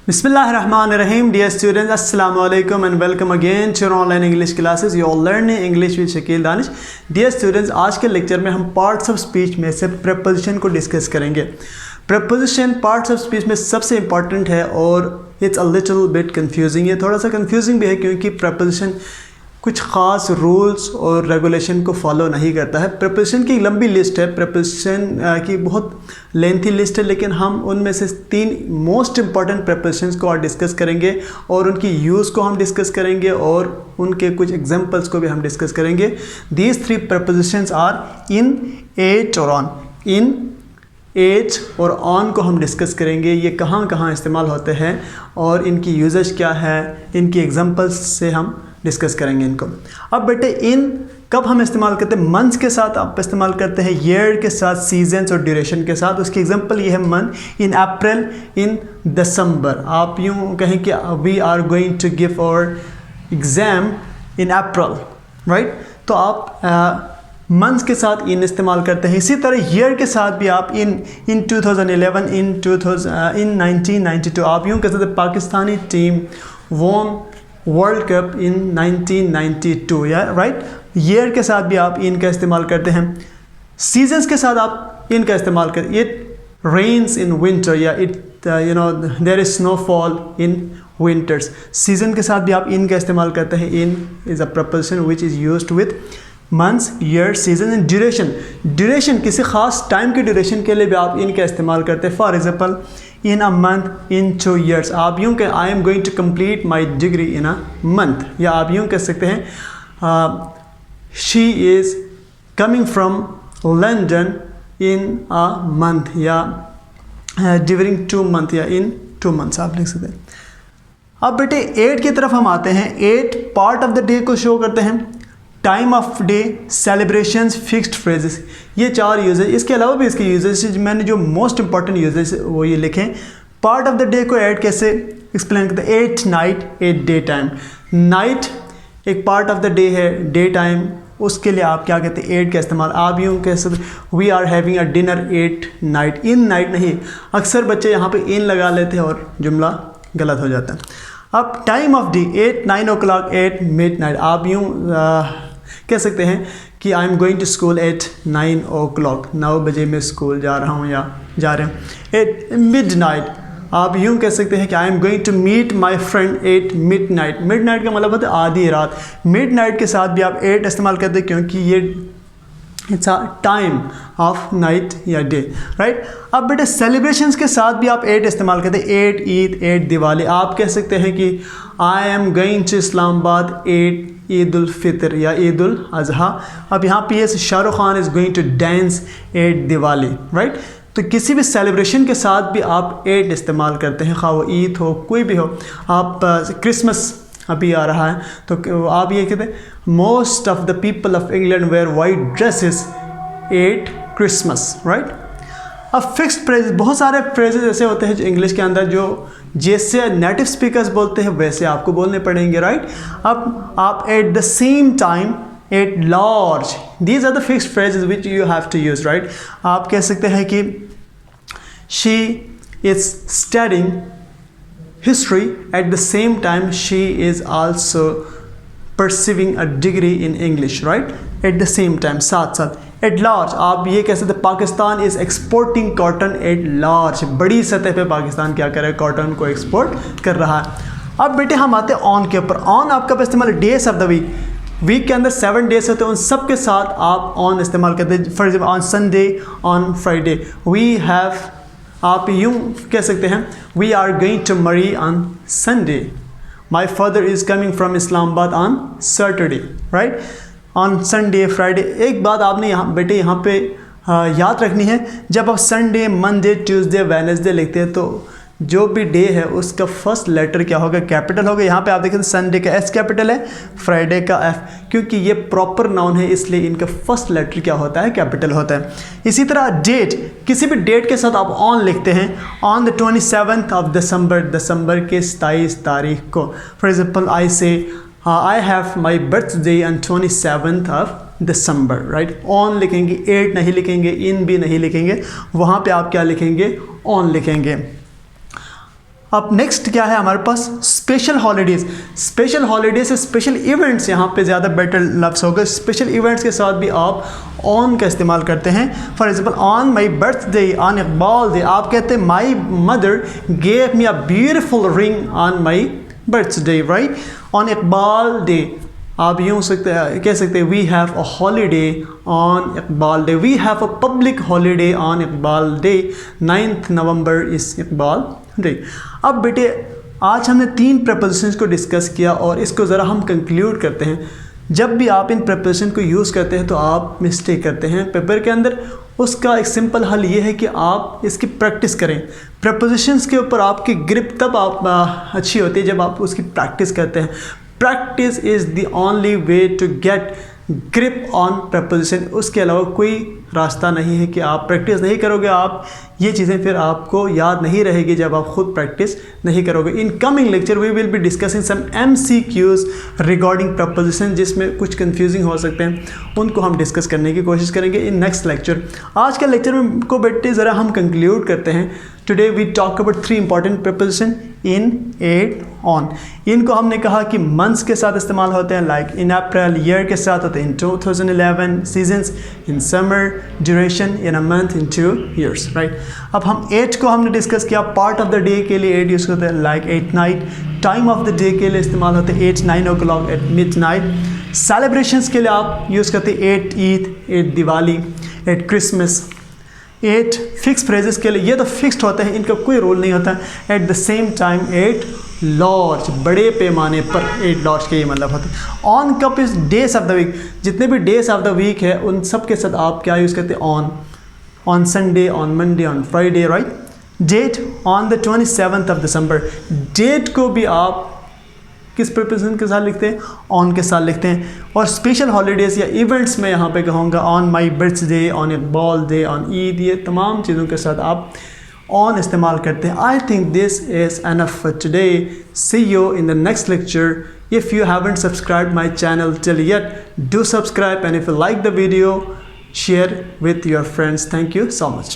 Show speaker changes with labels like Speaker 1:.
Speaker 1: Bismillahirrahmanirrahim. Dear students, Assalamu alaikum and welcome again to your online English classes. You all learning English with Shakil Danish. Dear students, आज के lecture में हम parts of speech में से preposition को discuss करेंगे. Preposition parts of speech में सबसे इम्पॉर्टेंट है और it's a little bit confusing. ये थोड़ा सा कंफ्यूजिंग भी है क्योंकि preposition कुछ ख़ास रूल्स और रेगुलेशन को फॉलो नहीं करता है. प्रेपोजिशन की लंबी लिस्ट है, प्रेपोजिशन की बहुत लेंथी लिस्ट है, लेकिन हम उनमें से 3 मोस्ट इम्पॉर्टेंट प्रेपोजिशंस को और डिस्कस करेंगे और उनकी यूज़ को हम डिस्कस करेंगे और उनके कुछ एग्जांपल्स को भी हम डिस्कस करेंगे. These 3 prepositions are in, at और ऑन. इन, एट और ऑन को हम डिस्कस करेंगे. ये कहाँ कहाँ इस्तेमाल होते हैं और इनकी यूजेज क्या है, इनकी एग्जांपल्स से हम डिस्कस करेंगे इनको. अब बेटे इन कब हम इस्तेमाल करते हैं? मंथ्स के साथ आप इस्तेमाल करते हैं, ईयर के साथ, सीजन्स और ड्यूरेशन के साथ. उसकी एग्जांपल ये है मंथ. इन अप्रैल, इन दिसंबर. आप यूँ कहें कि we are going to give our exam in April, right. तो आप मंथ्स के साथ इन इस्तेमाल करते हैं. इसी तरह ईयर के साथ भी आप इन 2011, इन 1992. आप यूँ कह सकते हैं Pakistani team won world cup in 1992, या राइट. ईयर के साथ भी आप इन का इस्तेमाल करते हैं. सीजन्स के साथ आप इन का इस्तेमाल करते हैं. इट रेन्स इन विंटर, या it there is snowfall in winters. Season के साथ भी आप इन का इस्तेमाल करते हैं. In is a preposition which is used with months, year, season and duration. Duration किसी खास टाइम के ड्यूरेशन के लिए भी आप इनका इस्तेमाल करते हैं. For example in a month, in 2 years. आप यूँ कह I am going to complete my degree in a month. या आप यूँ कह सकते हैं she is coming from London in a month, या ड्यूरिंग 2 months, या इन 2 months आप लिख सकते हैं. अब बेटे 8 की तरफ हम आते हैं. 8 पार्ट ऑफ द डे को शो करते हैं. Time of day, celebrations, fixed phrases. ये 4 यूजेज. इसके अलावा भी इसके यूजेज मैंने जो मोस्ट इंपॉर्टेंट यूजेज वो ये लिखे. पार्ट ऑफ द डे को ऐड कैसे एक्सप्लेन करते हैं? 8 नाइट, 8 डे टाइम. नाइट एक पार्ट ऑफ द डे है, डे टाइम, उसके लिए आप क्या कहते हैं? 8 का इस्तेमाल. आप यूँ कह सकते we are having a dinner 8 night. In night नहीं, अक्सर बच्चे यहाँ पे इन लगा लेते हैं और जुमला गलत हो जाता है. अब time of day 8, 9 o'clock, 8 midnight. आप यूँ कह सकते हैं कि I am going to school at 9 o'clock. 9 बजे मैं स्कूल जा रहा हूँ या जा रहे हैं. At midnight. आप यूँ कह सकते हैं कि I am going to meet my friend at midnight. Midnight का मतलब होता है आधी रात. मिडनाइट के साथ भी आप 8 इस्तेमाल करते हैं क्योंकि ये it's a time of night या डे, राइट. अब बेटे सेलिब्रेशंस के साथ भी आप 8 इस्तेमाल करते हैं. 8 ईद, 8 दिवाली. आप कह सकते हैं कि I am going to Islamabad 8 Eid ul Fitr या ईद उल अजहा. अब यहाँ पे Shahrukh Khan is going to dance 8 Diwali, right. तो किसी भी सेलिब्रेशन के साथ भी आप 8 इस्तेमाल करते हैं, खा वो ईद हो, कोई भी हो. आप क्रिसमस अभी आ रहा है तो आप ये कहते हैं most of the people of England wear white dresses 8 Christmas, right. अब फिक्स्ड फ्रेज, बहुत सारे फ्रेजेस ऐसे होते हैं जो इंग्लिश के अंदर जो जैसे नेटिव स्पीकर्स बोलते हैं वैसे आपको बोलने पड़ेंगे, राइट. अब आप at the same time, at large, these are the fixed phrases which you have to use, right. आप कह सकते हैं कि she is studying history at the same time she is also pursuing a degree in English, right. At the same time, साथ साथ. At large आप ये कह सकते हैं Pakistan is exporting cotton at large. बड़ी सतह पे पाकिस्तान क्या कर रहा है? कॉटन को एक्सपोर्ट कर रहा है. अब बेटे हम आते हैं ऑन के ऊपर. ऑन आपका पे इस्तेमाल days of the week. Week के अंदर 7 days होते हैं, उन सब के साथ आप ऑन इस्तेमाल करते हैं. For example on Sunday, on Friday. We have, आप यूँ कह सकते हैं we are going to Murree on Sunday. My father is coming from Islamabad on Saturday, right. On Sunday, Friday. एक बात आपने यहाँ बेटे यहाँ पे याद रखनी है, जब आप संडे, मंडे, ट्यूसडे, वेडनेसडे लिखते हैं तो जो भी डे है उसका फर्स्ट लेटर क्या होगा? कैपिटल होगा. यहाँ पे आप देखें संडे का एस कैपिटल है, फ्राइडे का एफ. क्योंकि ये प्रॉपर नाउन है इसलिए इनका फर्स्ट लेटर क्या होता है? कैपिटल होता है. इसी तरह डेट, किसी भी डेट के साथ आप ऑन लिखते हैं. ऑन द 27th of दिसंबर, दिसंबर के 27 तारीख को. फॉर एग्जाम्पल आई से I have my birthday on 27th of December, right. On लिखेंगे, 8 नहीं लिखेंगे, इन भी नहीं लिखेंगे, वहाँ पे आप क्या लिखेंगे? ऑन लिखेंगे. अब नेक्स्ट क्या है हमारे पास, स्पेशल हॉलीडेज़। स्पेशल हॉलीडेज से स्पेशल इवेंट्स यहाँ पे ज़्यादा बेटर लफ्ज़ होगा। स्पेशल इवेंट्स के साथ भी आप ऑन का इस्तेमाल करते हैं। For example on my birthday, on Iqbal day, आप कहते हैं my mother gave me a beautiful ring on my birthday, right. On Iqbal day आप यूँ कह सकते हैं we have a holiday on Iqbal day, we have a public holiday on Iqbal day, 9 November is Iqbal day. अब बेटे आज हमने 3 प्रपोजिशंस को डिस्कस किया और इसको ज़रा हम कंक्लूड करते हैं। जब भी आप इन प्रपोजिशन को यूज़ करते हैं तो आप मिस्टेक करते हैं पेपर के अंदर। उसका एक सिंपल हल ये है कि आप इसकी प्रैक्टिस करें। प्रपोजिशंस के ऊपर आपकी ग्रिप तब आप अच्छी होती है जब आप उसकी प्रैक्टिस करते हैं। Practice is the only way to get grip on preposition. उसके अलावा कोई रास्ता नहीं है कि आप प्रैक्टिस नहीं करोगे, आप ये चीज़ें फिर आपको याद नहीं रहेगी जब आप खुद प्रैक्टिस नहीं करोगे। In coming lecture we will be discussing some MCQs regarding preposition, जिसमें कुछ कंफ्यूजिंग हो सकते हैं, उनको हम डिस्कस करने की कोशिश करेंगे इन नेक्स्ट लेक्चर। आज के लेक्चर में को बेटे ज़रा हम कंक्लूड करते हैं। Today we talk about 3 important preposition in, at, on. इनको हमने कहा कि मंथ्स के साथ इस्तेमाल होते हैं, लाइक इन अप्रैल, ईयर के साथ होते हैं इन 2011, seasons in summer, duration in a month, in 2 years, right. अब हम 8 को हमने डिस्कस किया, पार्ट ऑफ द डे के लिए 8 यूज़ होते हैं, like 8 night. Time of the day के लिए इस्तेमाल होते हैं 8, 9 o'clock at mid night. Celebrations के लिए आप यूज़ करते हैं 8 Eid, 8 Diwali, 8 Christmas. 8 fix phrases के लिए, ये तो फिक्स्ड होता है, इनका कोई रोल नहीं होता। Eight the same time 8 large, बड़े पैमाने पर 8 लार्ज के ये मतलब होता है। ऑन कप is days of the week, जितने भी डेज ऑफ द वीक है उन सब के साथ आप क्या यूज़ करते हैं, on Sunday, on Monday, on Friday, right. Date on the 27th of December, date को भी आप किस प्रपोजिशन के साथ लिखते हैं, ऑन के साथ लिखते हैं। और स्पेशल हॉलीडेज़ या इवेंट्स में यहाँ पे कहूँगा on my birthday, on Iqbal day, on Eid, ये तमाम चीज़ों के साथ आप ऑन इस्तेमाल करते हैं। I think this is enough for today. See you in the next lecture. If you haven't subscribed my channel till yet, do subscribe, and if you like the video, share with your friends. Thank you so much.